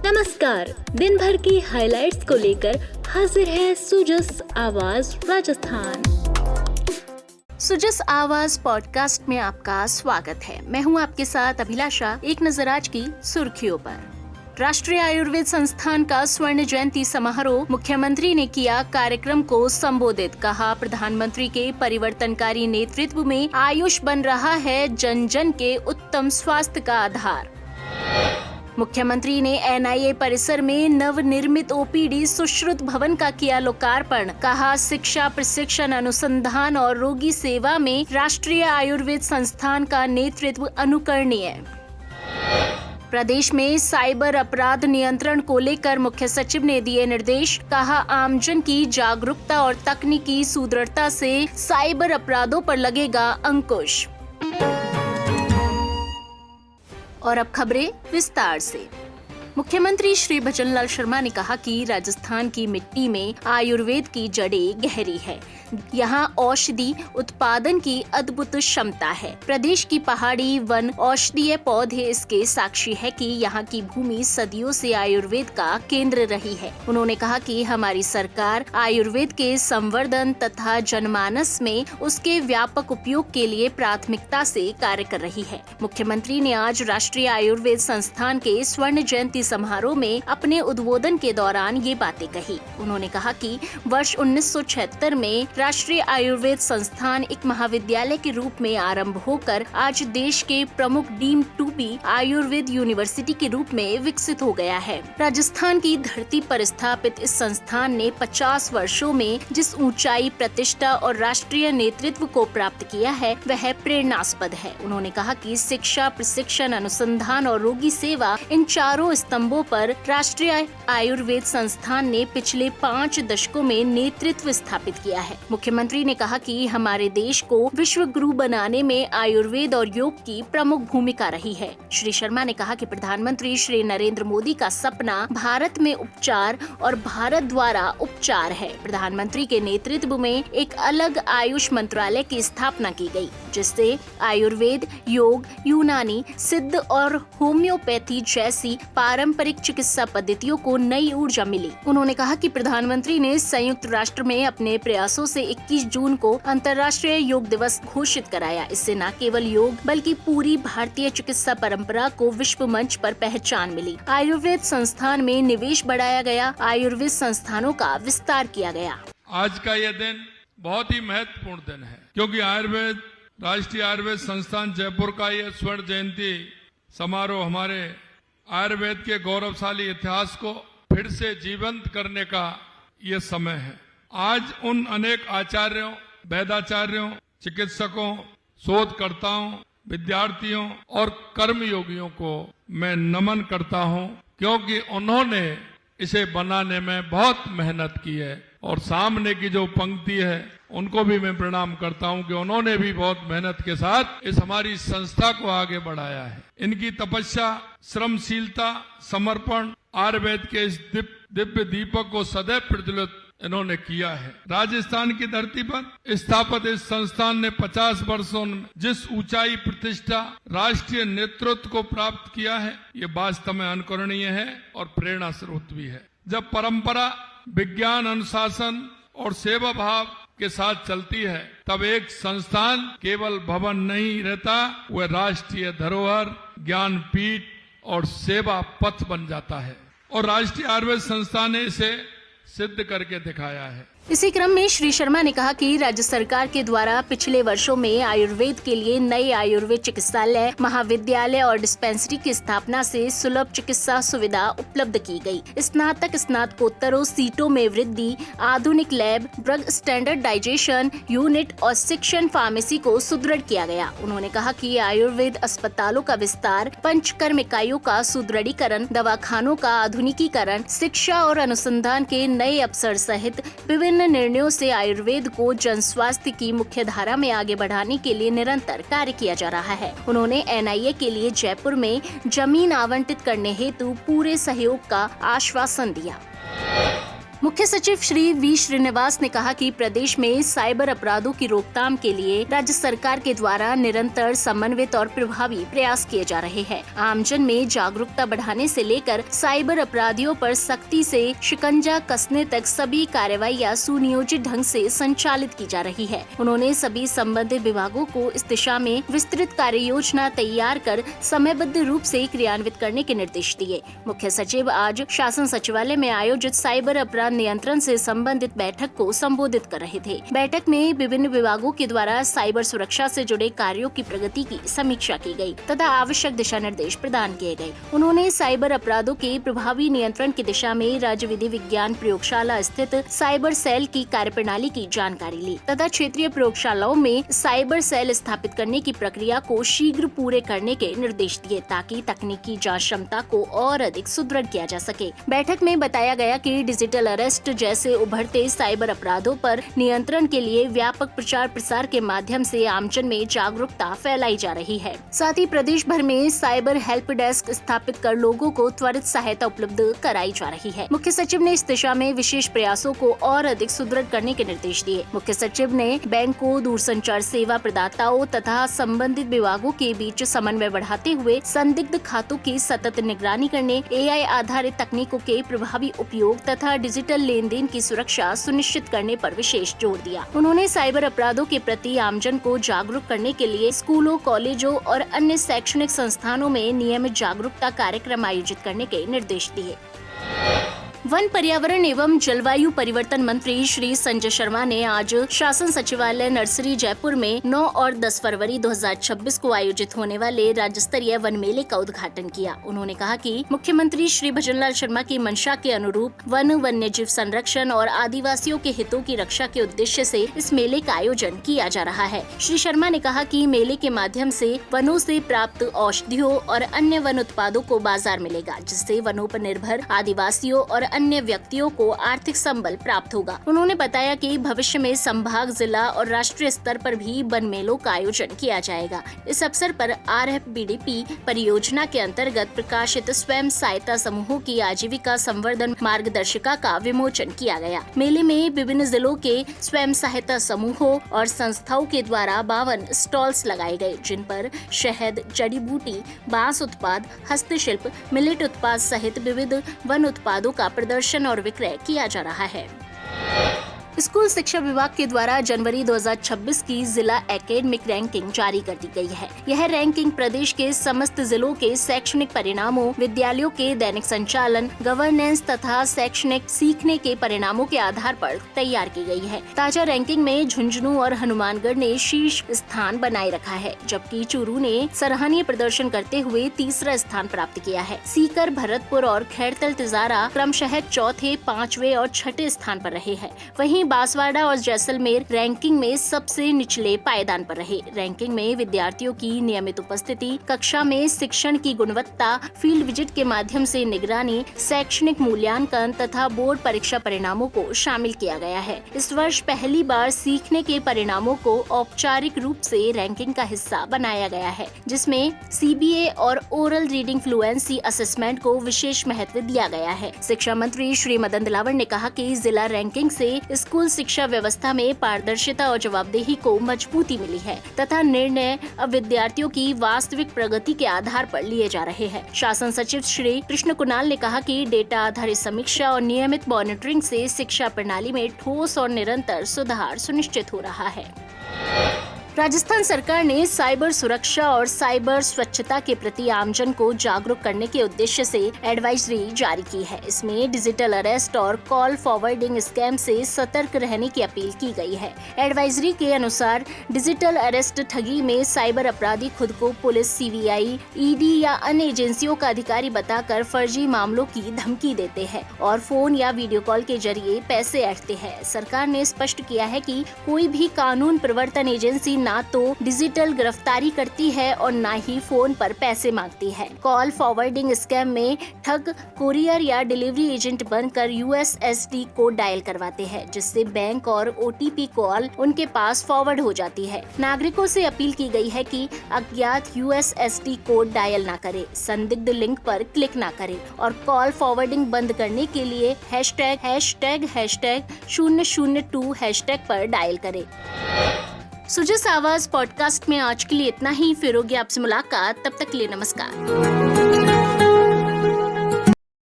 नमस्कार, दिन भर की हाइलाइट्स को लेकर हाजिर है सुजस आवाज राजस्थान। सुजस आवाज पॉडकास्ट में आपका स्वागत है। मैं हूं आपके साथ अभिलाषा। एक नजर आज की सुर्खियों पर। राष्ट्रीय आयुर्वेद संस्थान का स्वर्ण जयंती समारोह, मुख्यमंत्री ने किया कार्यक्रम को संबोधित। कहा, प्रधानमंत्री के परिवर्तनकारी नेतृत्व में आयुष बन रहा है जन जन के उत्तम स्वास्थ्य का आधार। मुख्यमंत्री ने NIA परिसर में नवनिर्मित OPD सुश्रुत भवन का किया लोकार्पण। कहा, शिक्षा, प्रशिक्षण, अनुसंधान और रोगी सेवा में राष्ट्रीय आयुर्वेद संस्थान का नेतृत्व अनुकरणीय। प्रदेश में साइबर अपराध नियंत्रण को लेकर मुख्य सचिव ने दिए निर्देश। कहा, आमजन की जागरूकता और तकनीकी सुदृढ़ता से साइबर अपराधों पर लगेगा अंकुश। और अब खबरें विस्तार से। मुख्यमंत्री श्री भजनलाल शर्मा ने कहा कि राजस्थान की मिट्टी में आयुर्वेद की जड़ें गहरी है। यहाँ औषधि उत्पादन की अद्भुत क्षमता है। प्रदेश की पहाड़ी वन औषधीय पौधे इसके साक्षी है कि यहाँ की भूमि सदियों से आयुर्वेद का केंद्र रही है। उन्होंने कहा कि हमारी सरकार आयुर्वेद के संवर्धन तथा जनमानस में उसके व्यापक उपयोग के लिए प्राथमिकता से कार्य कर रही है। मुख्यमंत्री ने आज राष्ट्रीय आयुर्वेद संस्थान के स्वर्ण जयंती समारोह में अपने उद्बोधन के दौरान ये बातें कही। उन्होंने कहा कि वर्ष 1976 में राष्ट्रीय आयुर्वेद संस्थान एक महाविद्यालय के रूप में आरंभ होकर आज देश के प्रमुख deemed to be Ayurveda university के रूप में विकसित हो गया है। राजस्थान की धरती पर स्थापित इस संस्थान ने 50 वर्षों में जिस ऊंचाई, प्रतिष्ठा और राष्ट्रीय नेतृत्व को प्राप्त किया है वह प्रेरणास्पद है। उन्होंने कहा कि शिक्षा, प्रशिक्षण, अनुसंधान और रोगी सेवा, इन चारों स्तंभों पर राष्ट्रीय आयुर्वेद संस्थान ने पिछले 5 दशकों में नेतृत्व स्थापित किया है। मुख्यमंत्री ने कहा कि हमारे देश को विश्व गुरु बनाने में आयुर्वेद और योग की प्रमुख भूमिका रही है। श्री शर्मा ने कहा कि प्रधानमंत्री श्री नरेंद्र मोदी का सपना भारत में उपचार और भारत द्वारा उपचार है। प्रधानमंत्री के नेतृत्व में एक अलग आयुष मंत्रालय की स्थापना की गई, जिससे आयुर्वेद, योग, यूनानी, सिद्ध और होम्योपैथी जैसी पारंपरिक चिकित्सा पद्धतियों को नई ऊर्जा मिली। उन्होंने कहा कि प्रधानमंत्री ने संयुक्त राष्ट्र में अपने प्रयासों से 21 जून को अंतर्राष्ट्रीय योग दिवस घोषित कराया। इससे न केवल योग बल्कि पूरी भारतीय चिकित्सा परंपरा को विश्व मंच पर पहचान मिली। आयुर्वेद संस्थान में निवेश बढ़ाया गया, आयुर्वेद संस्थानों का विस्तार किया गया। आज का यह दिन बहुत ही महत्वपूर्ण दिन है, क्योंकि राष्ट्रीय आयुर्वेद संस्थान जयपुर का यह स्वर्ण जयंती समारोह हमारे आयुर्वेद के गौरवशाली इतिहास को फिर से जीवंत करने का ये समय है। आज उन अनेक आचार्यों, वैदाचार्यों, चिकित्सकों, शोधकर्ताओं, विद्यार्थियों और कर्मयोगियों को मैं नमन करता हूं, क्योंकि उन्होंने इसे बनाने में बहुत मेहनत की है। और सामने की जो पंक्ति है उनको भी मैं प्रणाम करता हूं कि उन्होंने भी बहुत मेहनत के साथ इस हमारी संस्था को आगे बढ़ाया है। इनकी तपस्या, श्रमशीलता, समर्पण आयुर्वेद के इस दिव्य दीपक को सदैव प्रज्वलित इन्होंने किया है। राजस्थान की धरती पर स्थापित इस संस्थान ने 50 वर्षों में जिस ऊंचाई, प्रतिष्ठा, राष्ट्रीय नेतृत्व को प्राप्त किया है, ये वास्तव में अनुकरणीय है और प्रेरणा स्रोत भी है। जब परंपरा, विज्ञान, अनुशासन और सेवा भाव के साथ चलती है, तब एक संस्थान केवल भवन नहीं रहता, वह राष्ट्रीय धरोहर, ज्ञानपीठ और सेवा पथ बन जाता है। और राष्ट्रीय आयुर्वेद संस्थान ने इसे सिद्ध करके दिखाया है। इसी क्रम में श्री शर्मा ने कहा कि राज्य सरकार के द्वारा पिछले वर्षों में आयुर्वेद के लिए नए आयुर्वेद चिकित्सालय, महाविद्यालय और डिस्पेंसरी की स्थापना से सुलभ चिकित्सा सुविधा उपलब्ध की गई। स्नातक, स्नातकोत्तरों सीटों में वृद्धि, आधुनिक लैब, ड्रग स्टैंडर्डाइजेशन यूनिट और शिक्षण फार्मेसी को सुदृढ़ किया गया। उन्होंने कहा कि आयुर्वेद अस्पतालों का विस्तार, पंचकर्म इकाइयों का सुदृढ़ीकरण, दवाखानों का आधुनिकीकरण, शिक्षा और अनुसंधान के नए अवसर सहित विभिन्न निर्णयों से आयुर्वेद को जन स्वास्थ्य की मुख्य धारा में आगे बढ़ाने के लिए निरंतर कार्य किया जा रहा है। उन्होंने NIA के लिए जयपुर में जमीन आवंटित करने हेतु पूरे सहयोग का आश्वासन दिया। मुख्य सचिव श्री वी श्रीनिवास ने कहा कि प्रदेश में साइबर अपराधों की रोकथाम के लिए राज्य सरकार के द्वारा निरंतर समन्वित और प्रभावी प्रयास किए जा रहे हैं। आमजन में जागरूकता बढ़ाने से लेकर साइबर अपराधियों पर सख्ती से शिकंजा कसने तक सभी कार्रवाइयां सुनियोजित ढंग से संचालित की जा रही है। उन्होंने सभी संबंधित विभागों को इस दिशा में विस्तृत कार्य योजना तैयार कर समयबद्ध रूप से क्रियान्वित करने के निर्देश दिए। मुख्य सचिव आज शासन सचिवालय में आयोजित साइबर अपराध नियंत्रण से संबंधित बैठक को संबोधित कर रहे थे। बैठक में विभिन्न विभागों के द्वारा साइबर सुरक्षा से जुड़े कार्यों की प्रगति की समीक्षा की गई तथा आवश्यक दिशा निर्देश प्रदान किए गए। उन्होंने साइबर अपराधों के प्रभावी नियंत्रण की दिशा में राज्य विधि विज्ञान प्रयोगशाला स्थित साइबर सेल की कार्यप्रणाली की जानकारी ली तथा क्षेत्रीय प्रयोगशालाओं में साइबर सेल स्थापित करने की प्रक्रिया को शीघ्र पूरे करने के निर्देश दिए ताकि तकनीकी जांच क्षमता को और अधिक सुदृढ़ किया जा सके। बैठक में बताया गया कि डिजिटल अरेस्ट जैसे उभरते साइबर अपराधों पर नियंत्रण के लिए व्यापक प्रचार प्रसार के माध्यम से आमजन में जागरूकता फैलाई जा रही है। साथ ही प्रदेश भर में साइबर हेल्प डेस्क स्थापित कर लोगों को त्वरित सहायता उपलब्ध कराई जा रही है। मुख्य सचिव ने इस दिशा में विशेष प्रयासों को और अधिक सुदृढ़ करने के निर्देश दिए। मुख्य सचिव ने बैंकों, दूरसंचार सेवा प्रदाताओं तथा संबंधित विभागों के बीच समन्वय बढ़ाते हुए संदिग्ध खातों की सतत निगरानी करने, AI आधारित तकनीकों के प्रभावी उपयोग तथा डिजिटल लेन-देन की सुरक्षा सुनिश्चित करने पर विशेष जोर दिया। उन्होंने साइबर अपराधों के प्रति आमजन को जागरूक करने के लिए स्कूलों, कॉलेजों और अन्य शैक्षणिक संस्थानों में नियमित जागरूकता कार्यक्रम आयोजित करने के निर्देश दिए। वन, पर्यावरण एवं जलवायु परिवर्तन मंत्री श्री संजय शर्मा ने आज शासन सचिवालय नर्सरी जयपुर में 9 और 10 फरवरी 2026 को आयोजित होने वाले राज्य स्तरीय वन मेले का उद्घाटन किया। उन्होंने कहा कि मुख्यमंत्री श्री भजनलाल शर्मा की मंशा के अनुरूप वन, वन्यजीव संरक्षण और आदिवासियों के हितों की रक्षा के उद्देश्य से इस मेले का आयोजन किया जा रहा है। श्री शर्मा ने कहा कि मेले के माध्यम से वनों से प्राप्त औषधियों और अन्य वन उत्पादों को बाजार मिलेगा, जिससे वनों पर निर्भर आदिवासियों और अन्य व्यक्तियों को आर्थिक संबल प्राप्त होगा। उन्होंने बताया कि भविष्य में संभाग, जिला और राष्ट्रीय स्तर पर भी वन मेलों का आयोजन किया जाएगा। इस अवसर पर RFBDP परियोजना के अंतर्गत प्रकाशित स्वयं सहायता समूहों की आजीविका संवर्धन मार्गदर्शिका का विमोचन किया गया। मेले में विभिन्न जिलों के स्वयं सहायता समूहों और संस्थाओं के द्वारा 52 स्टॉल्स लगाए गए, जिन पर शहद, जड़ी बूटी, बांस उत्पाद, हस्तशिल्प, मिलेट उत्पाद सहित विविध वन उत्पादों का प्रदर्शन और विक्रय किया जा रहा है। स्कूल शिक्षा विभाग के द्वारा जनवरी 2026 की जिला एकेडमिक रैंकिंग जारी कर दी गई है। यह रैंकिंग प्रदेश के समस्त जिलों के शैक्षणिक परिणामों, विद्यालयों के दैनिक संचालन, गवर्नेंस तथा शैक्षणिक सीखने के परिणामों के आधार पर तैयार की गई है। ताजा रैंकिंग में झुंझुनू और हनुमानगढ़ ने शीर्ष स्थान बनाए रखा है, जबकि चूरू ने सराहनीय प्रदर्शन करते हुए तीसरा स्थान प्राप्त किया है। सीकर, भरतपुर और खैरतल तिजारा क्रमशः चौथे, 5वें और 6ठे स्थान पर रहे हैं। वहीं बांसवाड़ा और जैसलमेर रैंकिंग में सबसे निचले पायदान पर रहे। रैंकिंग में विद्यार्थियों की नियमित उपस्थिति, कक्षा में शिक्षण की गुणवत्ता, फील्ड विजिट के माध्यम से निगरानी, शैक्षणिक मूल्यांकन तथा बोर्ड परीक्षा परिणामों को शामिल किया गया है। इस वर्ष पहली बार सीखने के परिणामों को औपचारिक रूप से रैंकिंग का हिस्सा बनाया गया है, जिसमें CBA और ओरल रीडिंग फ्लुएंसी असेसमेंट को विशेष महत्व दिया गया है। शिक्षा मंत्री श्री मदन दिलावर ने कहा कि जिला रैंकिंग से स्कूल शिक्षा व्यवस्था में पारदर्शिता और जवाबदेही को मजबूती मिली है तथा निर्णय अब विद्यार्थियों की वास्तविक प्रगति के आधार पर लिए जा रहे हैं। शासन सचिव श्री कृष्ण कुणाल ने कहा कि डेटा आधारित समीक्षा और नियमित मॉनिटरिंग से शिक्षा प्रणाली में ठोस और निरंतर सुधार सुनिश्चित हो रहा है। राजस्थान सरकार ने साइबर सुरक्षा और साइबर स्वच्छता के प्रति आमजन को जागरूक करने के उद्देश्य से एडवाइजरी जारी की है। इसमें डिजिटल अरेस्ट और कॉल फॉरवर्डिंग स्कैम से सतर्क रहने की अपील की गई है। एडवाइजरी के अनुसार डिजिटल अरेस्ट ठगी में साइबर अपराधी खुद को पुलिस, CBI, ED या अन्य एजेंसियों का अधिकारी बताकर फर्जी मामलों की धमकी देते हैं और फोन या वीडियो कॉल के जरिए पैसे ऐंठते हैं। सरकार ने स्पष्ट किया है कि कोई भी कानून प्रवर्तन एजेंसी ना तो डिजिटल गिरफ्तारी करती है और ना ही फोन पर पैसे मांगती है। कॉल फॉरवर्डिंग स्कैम में ठग कुरियर या डिलीवरी एजेंट बनकर USSD कोड डायल करवाते हैं, जिससे बैंक और OTP कॉल उनके पास फॉरवर्ड हो जाती है। नागरिकों से अपील की गई है कि अज्ञात USSD कोड डायल ना करें, संदिग्ध लिंक पर क्लिक ना करें और कॉल फॉरवर्डिंग बंद करने के लिए ###002 पर डायल करें। सुजस आवाज पॉडकास्ट में आज के लिए इतना ही। फिर होगी आपसे मुलाकात, तब तक के लिए नमस्कार।